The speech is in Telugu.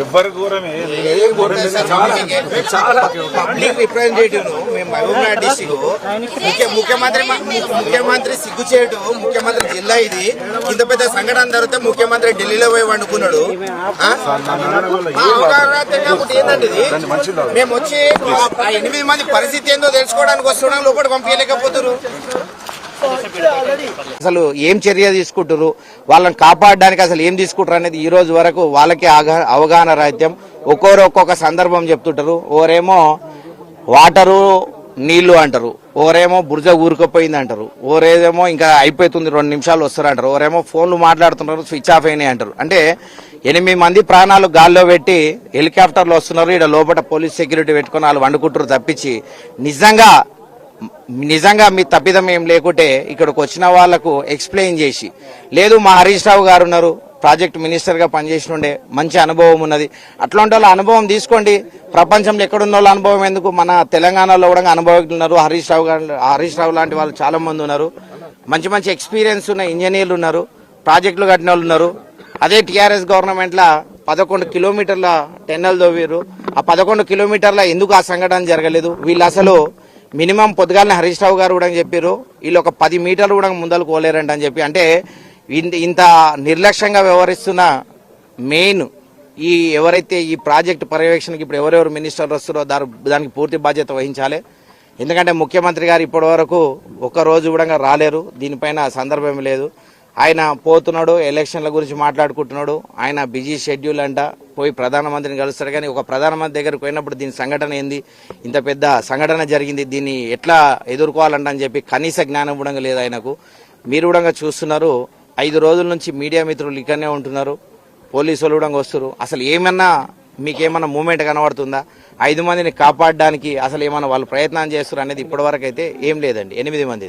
ఎవరి ఘోరమే పబ్లిక్ రిప్రజెంటేటివ్ మేము మహబూబ్నగర్ డిస్ట్రిక్ట్ ముఖ్యమంత్రి సిగ్గు చేయటం. ముఖ్యమంత్రి జిల్లా ఇది. ఇంత పెద్ద సంఘటన జరిగితే ముఖ్యమంత్రి ఢిల్లీలో పోయి వండుకున్నాడు. ఏంటంటే మేము వచ్చి 8 మంది పరిస్థితి ఏందో తెలుసుకోవడానికి వస్తున్నాం, లోపల పంపించలేకపోతున్నారు. అసలు ఏం చర్య తీసుకుంటారు, వాళ్ళని కాపాడడానికి అసలు ఏం తీసుకుంటారు అనేది ఈ రోజు వరకు వాళ్ళకి అవగాహన రాహిత్యం. ఒక్కొరు ఒక్కొక్క సందర్భం చెప్తుంటారు. ఓరేమో వాటరు నీళ్లు అంటారు, ఓరేమో బురజ ఊరుకుపోయింది అంటారు, ఓరేమో ఇంకా అయిపోతుంది 2 నిమిషాలు వస్తారంటారు, ఓరేమో ఫోన్లు మాట్లాడుతున్నారు స్విచ్ ఆఫ్ అయినాయి అంటారు. అంటే 8 మంది ప్రాణాలు గాల్లో పెట్టి హెలికాప్టర్లు వస్తున్నారు, ఇక్కడ లోపల పోలీస్ సెక్యూరిటీ పెట్టుకుని వాళ్ళు వండుకుంటారు తప్పించి నిజంగా మీ తప్పిదం ఏం లేకుంటే ఇక్కడికి వచ్చిన వాళ్లకు ఎక్స్ప్లెయిన్ చేసి, లేదు మా హరీష్ రావు గారు ఉన్నారు, ప్రాజెక్ట్ మినిస్టర్ గా పనిచేసిన ఉండే మంచి అనుభవం ఉన్నది, అట్లాంటి వాళ్ళ అనుభవం తీసుకోండి. ప్రపంచంలో ఎక్కడున్న వాళ్ళ అనుభవం ఎందుకు, మన తెలంగాణలో కూడా అనుభవజ్ఞులు ఉన్నారు. హరీష్ రావు లాంటి వాళ్ళు చాలా మంది ఉన్నారు. మంచి మంచి ఎక్స్పీరియన్స్ ఉన్న ఇంజనీర్లు ఉన్నారు, ప్రాజెక్టులు కట్టిన వాళ్ళు ఉన్నారు. అదే టీఆర్ఎస్ గవర్నమెంట్ లా 11 కిలోమీటర్ల టెన్నెల్ తవ్వారు. ఆ 11 కిలోమీటర్ల ఎందుకు ఆ సంఘటన జరగలేదు? వీళ్ళు అసలు మినిమం పొద్దుగాలని హరీష్ రావు గారు కూడా చెప్పారు, వీళ్ళు ఒక 10 మీటర్లు కూడా ముందలు కోలేరంట అని చెప్పి. అంటే ఇంత నిర్లక్ష్యంగా వ్యవహరిస్తున్న మెయిన్ ఎవరైతే ఈ ప్రాజెక్టు పర్యవేక్షణకి ఇప్పుడు ఎవరెవరు మినిస్టర్లు వస్తారో దానికి పూర్తి బాధ్యత వహించాలి. ఎందుకంటే ముఖ్యమంత్రి గారు ఇప్పటి వరకు ఒక్కరోజు కూడా రాలేరు, దీనిపైన సందర్భం లేదు. ఆయన పోతున్నాడు, ఎలక్షన్ల గురించి మాట్లాడుకుంటున్నాడు, ఆయన బిజీ షెడ్యూల్ అంట, పోయి ప్రధానమంత్రిని కలుస్తాడు. కానీ ఒక ప్రధానమంత్రి దగ్గరకు పోయినప్పుడు దీని సంఘటన ఏంది, ఇంత పెద్ద సంఘటన జరిగింది, దీన్ని ఎట్లా ఎదుర్కోవాలంట అని చెప్పి కనీస జ్ఞానం కూడా లేదు ఆయనకు. మీరు కూడా చూస్తున్నారు, 5 రోజుల నుంచి మీడియా మిత్రులు ఇక్కడనే ఉంటున్నారు, పోలీసు వాళ్ళు కూడా వస్తున్నారు. అసలు ఏమన్నా మీకేమన్నా మూమెంట్ కనబడుతుందా? 5 మందిని కాపాడడానికి అసలు ఏమన్నా వాళ్ళు ప్రయత్నం చేస్తారు అనేది ఇప్పటి వరకు అయితే ఏం లేదండి. 8 మంది